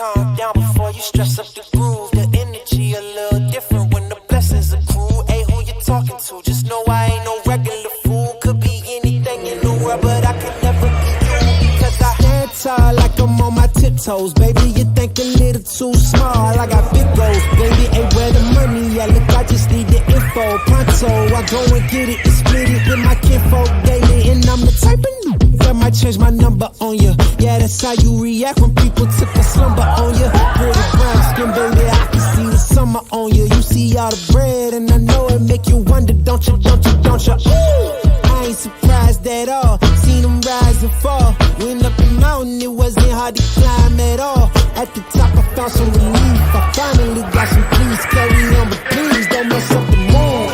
calm down before you stress up the groove. The energy a little different when the blessings accrue. Hey, who you talking to? Just know I ain't no regular fool. Could be anything in the world, but I could never be you. Cause I stand tall like I'm on my tiptoes. Baby, you think a little too small. I got big goals, baby. Ain't where the money at. Look, I just need the info. Pronto, I go and get it and split it with my kinfolk daily. And I'm the type of that might change my number on you. Yeah, that's how you react when people took a slumber on you. Pretty brown skin, baby, I can see the summer on you. You see all the bread and I know it make you wonder, don't you, don't you, don't you? Ooh, I ain't surprised at all. Seen them rise and fall. Went up the mountain, it wasn't hard to climb at all. At the top, I found some relief. I finally got some peace. Carry on, but please don't mess up the mood.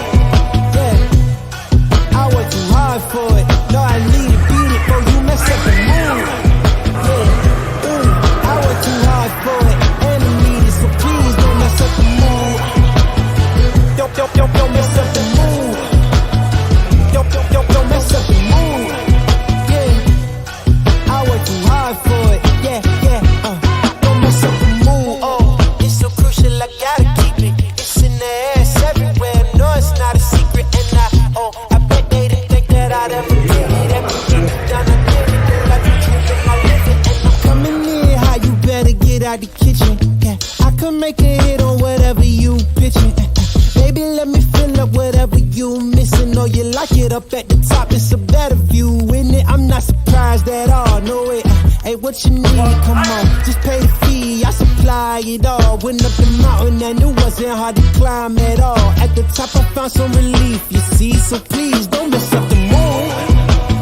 Yeah, I worked too hard for it. No, I need to beat it, bro. You mess up the mood. Yeah, I worked too hard for it, and I need it, so please don't mess up the mood. Don't mess up the mood. Don't mess up the mood. Yeah, I worked too hard for it. Yeah, don't mess up the mood. Oh, it's so crucial, I gotta keep it. It's in the ass everywhere. No, it's not a secret, and I bet they didn't think that I'd ever do it. Everything you done, I did it. Girl, I do tripping my living, and I'm coming in hot. You better get out the kitchen. Yeah, I could make a hit on whatever you pitching. Baby, let me fill up whatever you missing. Or you like it up at the top, it's a better view, isn't it? I'm not surprised at all, no it ain't what you need, come on. Just pay the fee, I supply it all. Went up the mountain and it wasn't hard to climb at all. At the top I found some relief, you see, so please don't mess up the mood.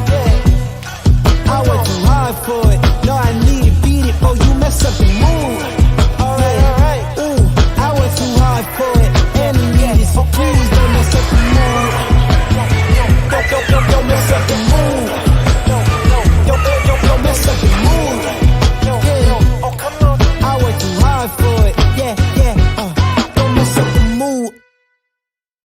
Yeah, I worked too hard for it, no I need to beat it, oh you mess up the mood.